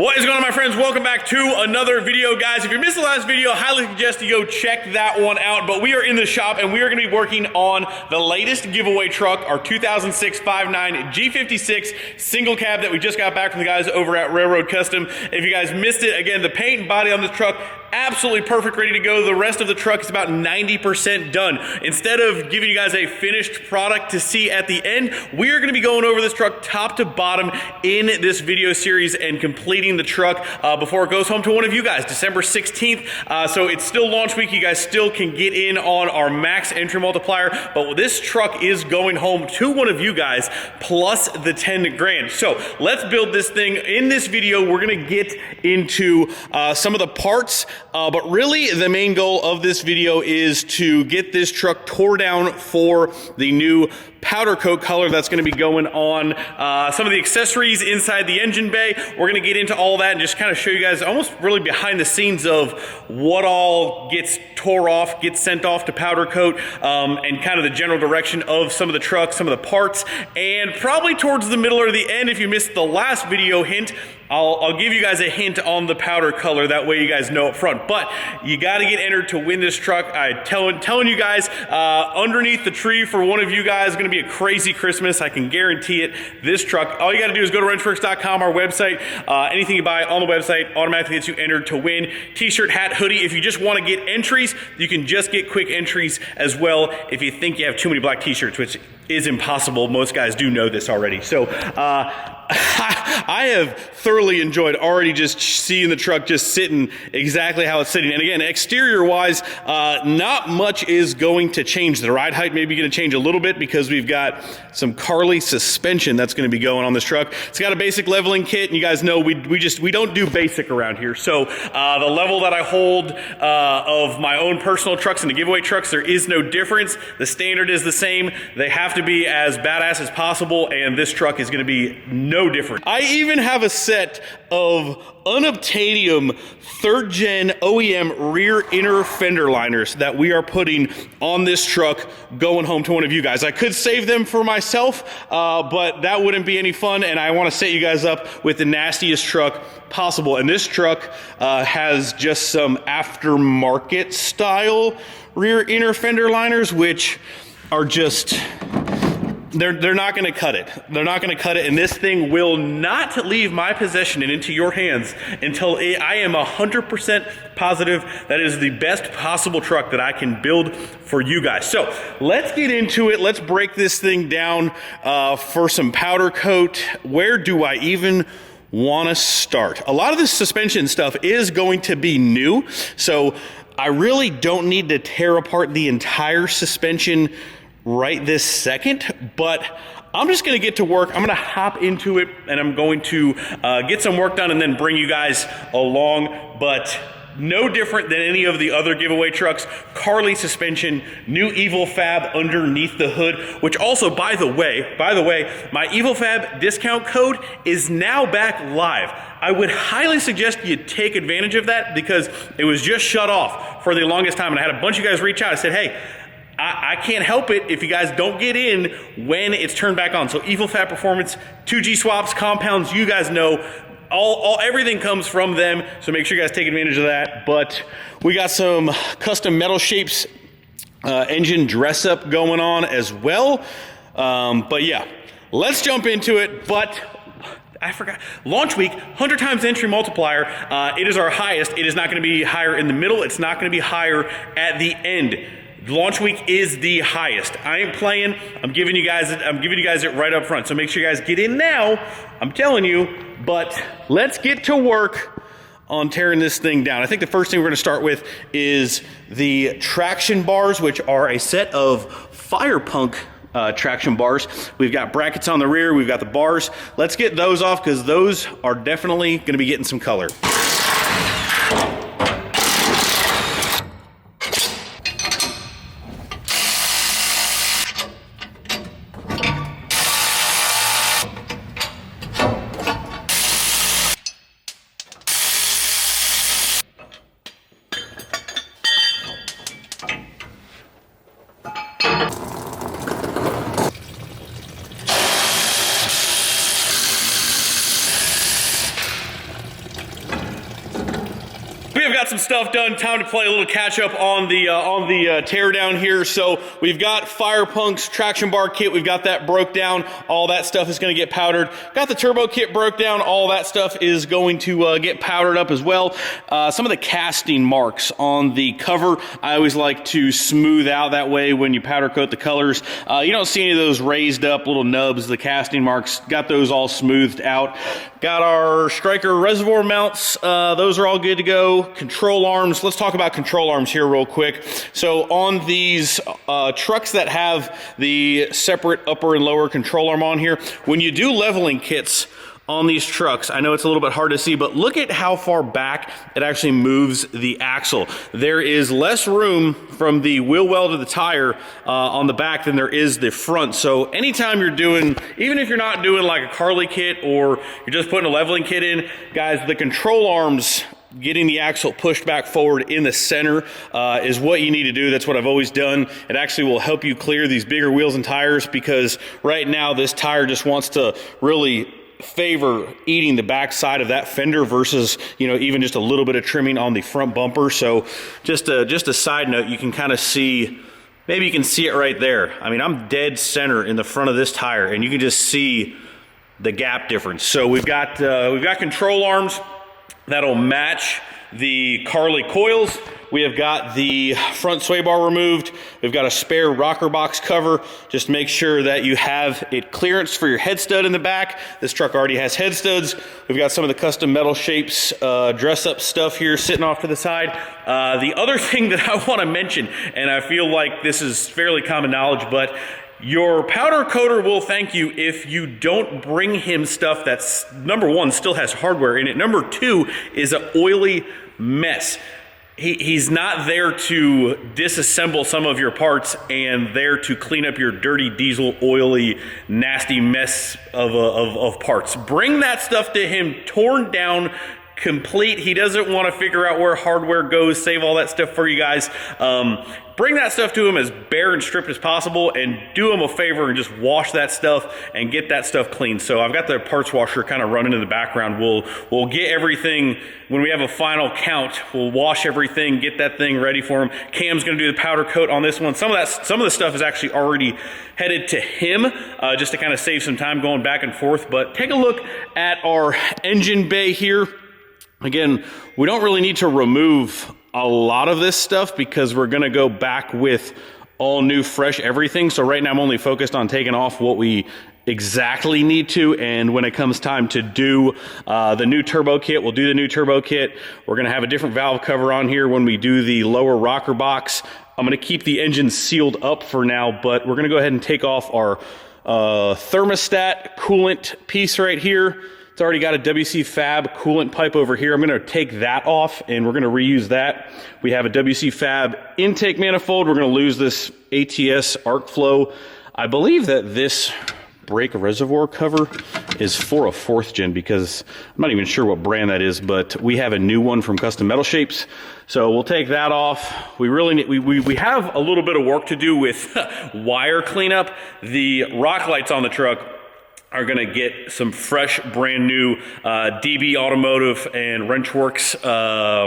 What is going on, my friends? Welcome back to another video, guys. If you missed the last video, I highly suggest you go check that one out. But we are in the shop and we are going to be working on the latest giveaway truck, our 2006 5.9 G56 single cab that we just got back from the guys over at Railroad Custom. If you guys missed it, again, the paint and body on this truck, absolutely perfect, ready to go. The rest of the truck is about 90% done. Instead of giving you guys a finished product to see at the end, we are going to be going over this truck top to bottom in this video series and completing the truck before it goes home to one of you guys, December 16th. So it's still launch week. You guys still can get in on our max entry multiplier, but this truck is going home to one of you guys plus the 10 grand. So let's build this thing. In this video, we're going to get into some of the parts. But really, the main goal of this video is to get this truck tore down for the new powder coat color that's going to be going on some of the accessories inside the engine bay. We're going to get into all that and just kind of show you guys almost really behind the scenes of what all gets tore off, gets sent off to powder coat, and kind of the general direction of some of the trucks, some of the parts. And probably towards the middle or the end, if you missed the last video hint, I'll give you guys a hint on the powder color. That way you guys know up front. But you got to get entered to win this truck. I'm telling you guys, underneath the tree for one of you guys is going to be a crazy Christmas. I can guarantee it. This truck, all you got to do is go to wrenchworks.com, our website. Anything you buy on the website automatically gets you entered to win. T-shirt, hat, hoodie. If you just want to get entries, you can just get quick entries as well if you think you have too many black T-shirts, which is impossible. Most guys do know this already. So I have thoroughly enjoyed already just seeing the truck just sitting exactly how it's sitting. And again, exterior wise, not much is going to change. The ride height may be going to change a little bit because we've got some Carly suspension that's going to be going on this truck. It's got a basic leveling kit, and you guys know we don't do basic around here. So the level that I hold of my own personal trucks and the giveaway trucks, there is no difference. The standard is the same. They have to be as badass as possible, and this truck is going to be no different. I even have a set of unobtainium 3rd gen OEM rear inner fender liners that we are putting on this truck going home to one of you guys. I could save them for myself, but that wouldn't be any fun, and I want to set you guys up with the nastiest truck possible. And this truck has just some aftermarket style rear inner fender liners, which are just... They're not going to cut it. They're not going to cut it, and this thing will not leave my possession and into your hands until I am 100% positive that it is the best possible truck that I can build for you guys. So let's get into it. Let's break this thing down for some powder coat. Where do I even want to start? A lot of this suspension stuff is going to be new, so I really don't need to tear apart the entire suspension right this second, but I'm just going to get to work. I'm going to hop into it, and I'm going to get some work done and then bring you guys along. But no different than any of the other giveaway trucks. Carly suspension, new Evil Fab underneath the hood, which also, by the way, my Evil Fab discount code is now back live. I would highly suggest you take advantage of that because it was just shut off for the longest time, and I had a bunch of guys reach out. I said, hey, I can't help it if you guys don't get in when it's turned back on. So Evil Fab Performance, 2G swaps, compounds, you guys know, everything comes from them. So make sure you guys take advantage of that. But we got some custom metal shapes, engine dress up going on as well. But yeah, let's jump into it. But I forgot, launch week, 100 times entry multiplier. It is our highest. It is not going to be higher in the middle. It's not going to be higher at the end. Launch week is the highest. I ain't playing. I'm giving you guys it right up front. So make sure you guys get in now. I'm telling you. But let's get to work on tearing this thing down. I think the first thing we're going to start with is the traction bars, which are a set of Fire Punk traction bars. We've got brackets on the rear. We've got the bars. Let's get those off because those are definitely going to be getting some color. we've got some stuff done. Time to play a little catch up on the teardown here. So we've got Fire Punk's traction bar kit. We've got that broke down. All that stuff is going to get powdered. Got the turbo kit broke down. All that stuff is going to get powdered up as well. Some of the casting marks on the cover, I always like to smooth out. That way when you powder coat the colors, you don't see any of those raised up little nubs, the casting marks. Got those all smoothed out. Got our striker reservoir mounts. Those are all good to go. Control arms. Let's talk about control arms here real quick. So on these trucks that have the separate upper and lower control arm on here, when you do leveling kits on these trucks, I know it's a little bit hard to see, but look at how far back it actually moves the axle. There is less room from the wheel well to the tire on the back than there is the front. So anytime you're doing, even if you're not doing like a Carly kit or you're just putting a leveling kit in, guys, the control arms, getting the axle pushed back forward in the center is what you need to do. That's what I've always done. It actually will help you clear these bigger wheels and tires, because right now this tire just wants to really favor eating the back side of that fender versus, you know, even just a little bit of trimming on the front bumper. So just a side note, you can kind of see, maybe you can see it right there. I mean, I'm dead center in the front of this tire, and you can just see the gap difference. So we've got control arms that'll match the Carly coils. We have got the front sway bar removed. We've got a spare rocker box cover. Just make sure that you have it clearance for your head stud in the back. This truck already has head studs. We've got some of the custom metal shapes, dress up stuff here sitting off to the side. The other thing that I want to mention, and I feel like this is fairly common knowledge, but your powder coater will thank you if you don't bring him stuff that's, number one, still has hardware in it. Number two is an oily mess. He's not there to disassemble some of your parts and there to clean up your dirty diesel, oily, nasty mess of parts. Bring that stuff to him torn down, complete. He doesn't want to figure out where hardware goes, save all that stuff for you guys. Bring that stuff to him as bare and stripped as possible, and do him a favor and just wash that stuff and get that stuff clean. So I've got the parts washer kind of running in the background. We'll get everything, when we have a final count, we'll wash everything, get that thing ready for him. Cam's gonna do the powder coat on this one. Some of the stuff is actually already headed to him, just to kind of save some time going back and forth. But take a look at our engine bay here. Again, we don't really need to remove a lot of this stuff because we're gonna go back with all new, fresh everything. So right now I'm only focused on taking off what we exactly need to, and when it comes time to do the new turbo kit, we'll do the new turbo kit. We're gonna have a different valve cover on here when we do the lower rocker box. I'm gonna keep the engine sealed up for now, but we're gonna go ahead and take off our thermostat coolant piece right here. It's already got a WC Fab coolant pipe over here. I'm gonna take that off and we're gonna reuse that. We have a WC Fab intake manifold. We're gonna lose this ATS arc flow. I believe that this brake reservoir cover is for a 4th gen, because I'm not even sure what brand that is, but we have a new one from Custom Metal Shapes. So we'll take that off. We really need, we have a little bit of work to do with wire cleanup. The rock lights on the truck are gonna get some fresh, brand new DB Automotive and Wrenchworks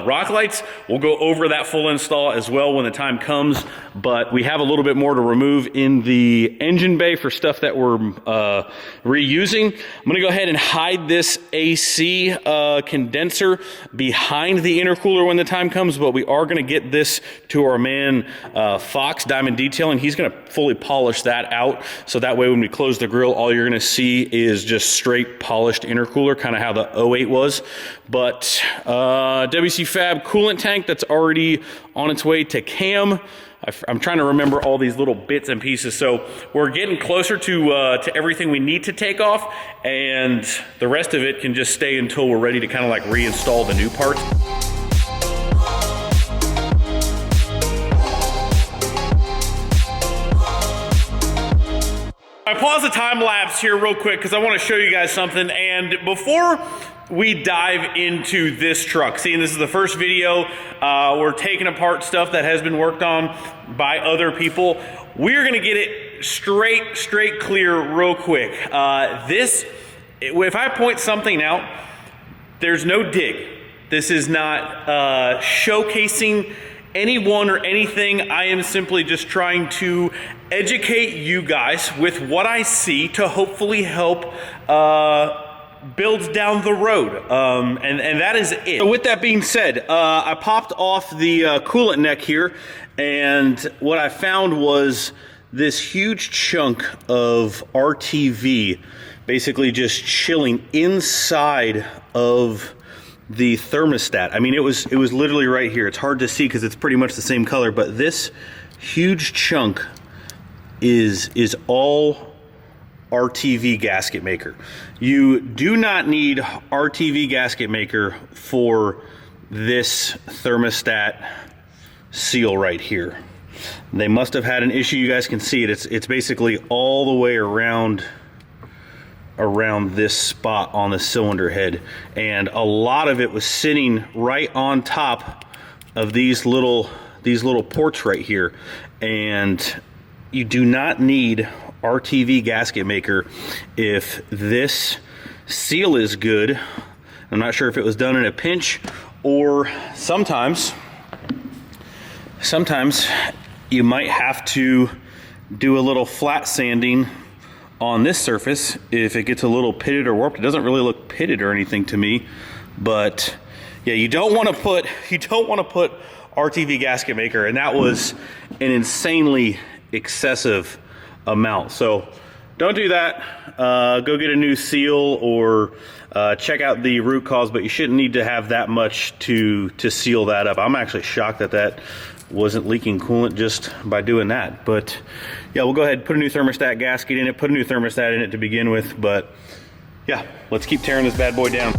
rock lights. We'll go over that full install as well when the time comes, but we have a little bit more to remove in the engine bay for stuff that we're reusing. I'm gonna go ahead and hide this AC condenser behind the intercooler when the time comes, but we are gonna get this to our man Fox Diamond Detailing. He's gonna fully polish that out, so that way when we close the grill, all you're gonna see is just straight polished intercooler, kind of how the 08 was. But WC Fab coolant tank that's already on its way to Cam. I'm trying to remember all these little bits and pieces. So we're getting closer to everything we need to take off, and the rest of it can just stay until we're ready to kind of like reinstall the new parts. I pause the time lapse here real quick because I want to show you guys something. And before we dive into this truck, seeing this is the first video, we're taking apart stuff that has been worked on by other people. We're going to get it straight clear real quick. If I point something out, there's no dig. This is not showcasing anyone or anything. I am simply just trying to educate you guys with what I see to hopefully help builds down the road, and that is it. So with that being said, I popped off the coolant neck here, and what I found was this huge chunk of RTV basically just chilling inside of the thermostat. I mean, it was literally right here. It's hard to see because it's pretty much the same color, but this huge chunk is all RTV gasket maker. You do not need RTV gasket maker for this thermostat seal right here. They must have had an issue. You guys can see it. It's basically all the way around this spot on the cylinder head, and a lot of it was sitting right on top of these little ports right here. And you do not need RTV gasket maker if this seal is good. I'm not sure if it was done in a pinch, or sometimes you might have to do a little flat sanding on this surface if it gets a little pitted or warped. It doesn't really look pitted or anything to me, but yeah, you don't want to put RTV gasket maker, and that was an insanely excessive amount. So don't do that. Go get a new seal, or check out the root cause, but you shouldn't need to have that much to seal that up. I'm actually shocked that wasn't leaking coolant just by doing that. But yeah, we'll go ahead and put a new thermostat gasket in it, put a new thermostat in it to begin with. But yeah, let's keep tearing this bad boy down.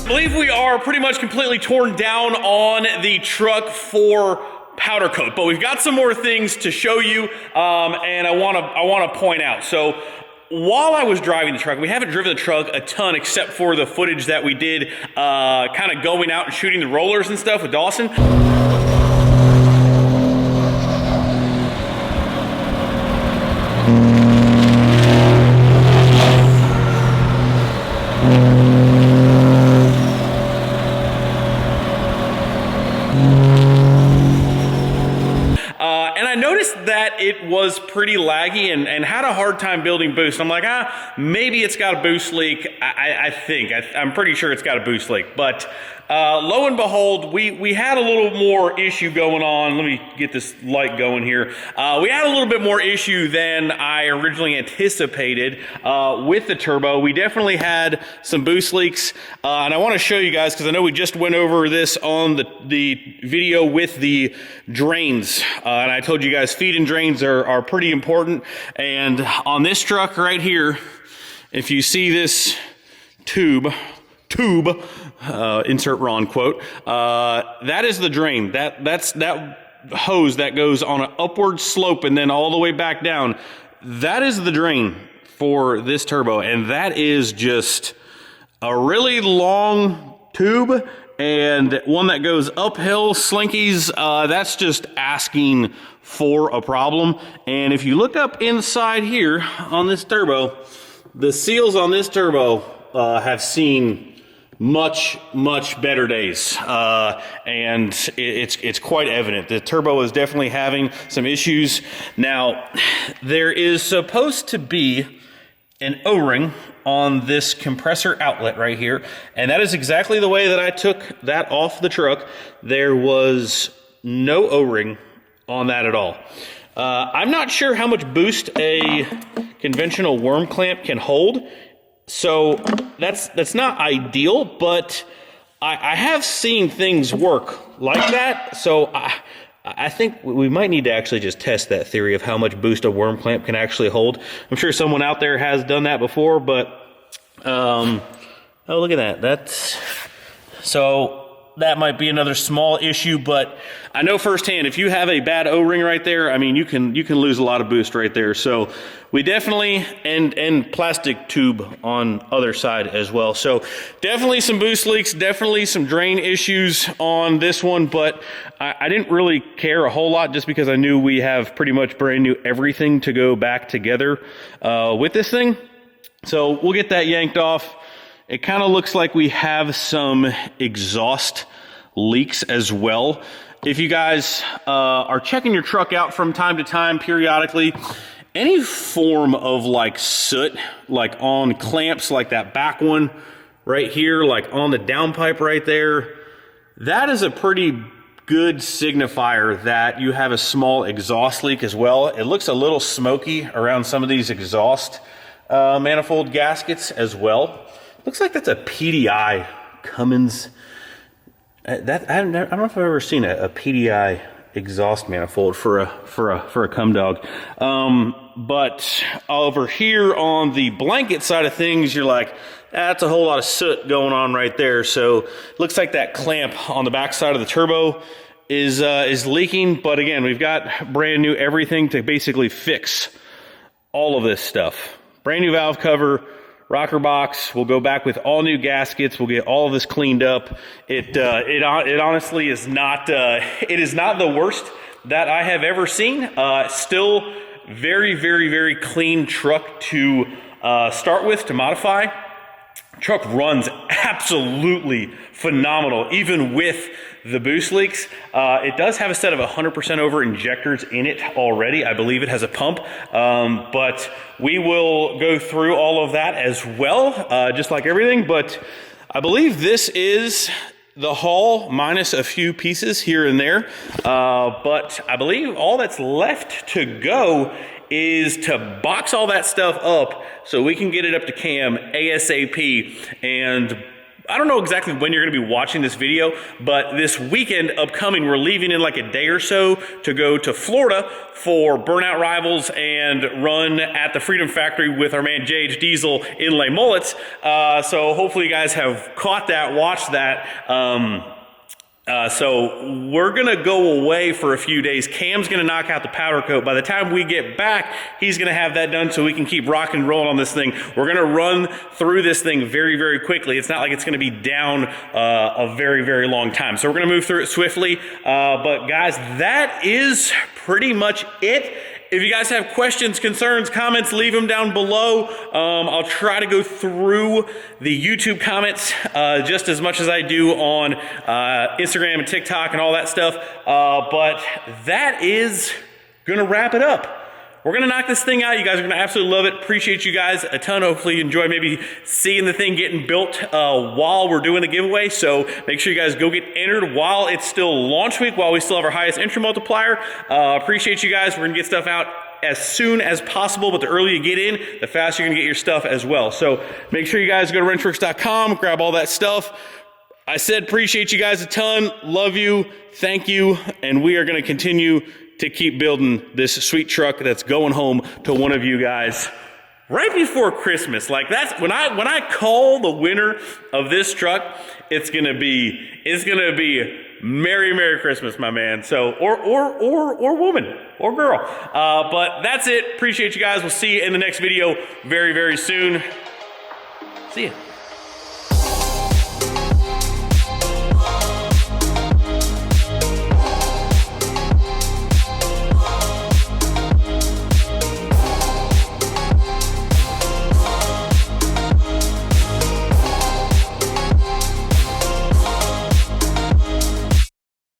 I believe we are pretty much completely torn down on the truck for powder coat, but we've got some more things to show you, and I want to point out. So while I was driving the truck, we haven't driven the truck a ton except for the footage that we did kind of going out and shooting the rollers and stuff with Dawson. And I noticed that it was pretty laggy and had a hard time building boost. I'm like, maybe it's got a boost leak. I'm pretty sure it's got a boost leak. But lo and behold, we had a little more issue going on. Let me get this light going here. We had a little bit more issue than I originally anticipated with the turbo. We definitely had some boost leaks, and I want to show you guys because I know we just went over this on the video with the drains, and I told you guys feed and drains are pretty important. And on this truck right here, if you see this tube, insert Ron quote, that is the drain. That's that hose that goes on an upward slope and then all the way back down. That is the drain for this turbo, and that is just a really long tube and one that goes uphill, slinkies. That's just asking for a problem. And if you look up inside here on this turbo, the seals on this turbo have seen much better days, and it's quite evident. The turbo is definitely having some issues. Now, there is supposed to be an O-ring on this compressor outlet right here, and that is exactly the way that I took that off the truck. There was no O-ring on that at all. I'm not sure how much boost a conventional worm clamp can hold, so that's not ideal, but I have seen things work like that, so I think we might need to actually just test that theory of how much boost a worm clamp can actually hold. I'm sure someone out there has done that before, but oh, look at that. So that might be another small issue, but I know firsthand, if you have a bad O-ring right there, I mean, you can lose a lot of boost right there. So we definitely, and plastic tube on other side as well. So definitely some boost leaks, definitely some drain issues on this one, but I didn't really care a whole lot just because I knew we have pretty much brand new everything to go back together with this thing. So we'll get that yanked off. It kind of looks like we have some exhaust leaks as well. If you guys are checking your truck out from time to time periodically, any form of like soot, like on clamps, like that back one right here, like on the downpipe right there, that is a pretty good signifier that you have a small exhaust leak as well. It looks a little smoky around some of these exhaust manifold gaskets as well. Looks like that's a PDI Cummins. I don't know if I've ever seen a PDI exhaust manifold for a cum dog. But over here on the blanket side of things, you're like, that's a whole lot of soot going on right there. So looks like that clamp on the back side of the turbo is leaking. But again, we've got brand new everything to basically fix all of this stuff. Brand new valve cover, rocker box. We'll go back with all new gaskets. We'll get all of this cleaned up. It honestly is not, it is not the worst that I have ever seen. Still very, very, very clean truck to start with, to modify. Truck runs absolutely phenomenal, even with the boost leaks. It does have a set of 100% over injectors in it already. I believe it has a pump, but we will go through all of that as well, just like everything. But I believe this is the haul minus a few pieces here and there. But I believe all that's left to go is to box all that stuff up so we can get it up to cam ASAP. And I don't know exactly when you're going to be watching this video, but this weekend upcoming, we're leaving in like a day or so to go to Florida for Burnout Rivals and run at the Freedom Factory with our man JH Diesel in Les Mullets. So hopefully you guys have caught that, watched that. So we're going to go away for a few days. Cam's going to knock out the powder coat. By the time we get back, he's going to have that done so we can keep rock and rolling on this thing. We're going to run through this thing very, very quickly. It's not like it's going to be down a very, very long time. So we're going to move through it swiftly. But guys, that is pretty much it. If you guys have questions, concerns, comments, leave them down below. I'll try to go through the YouTube comments just as much as I do on Instagram and TikTok and all that stuff. But that is gonna wrap it up. We're gonna knock this thing out. You guys are gonna absolutely love it. Appreciate you guys a ton. Hopefully you enjoy maybe seeing the thing getting built while we're doing the giveaway. So make sure you guys go get entered while it's still launch week, while we still have our highest entry multiplier. Appreciate you guys. We're gonna get stuff out as soon as possible, but the earlier you get in, the faster you're gonna get your stuff as well. So make sure you guys go to wrenchworks.com, grab all that stuff. I said appreciate you guys a ton. Love you. Thank you. And we are gonna continue to keep building this sweet truck that's going home to one of you guys right before Christmas. Like that's when I call the winner of this truck, it's gonna be Merry Christmas, my man. So or woman or girl. But that's it. Appreciate you guys. We'll see you in the next video very, very soon. See ya.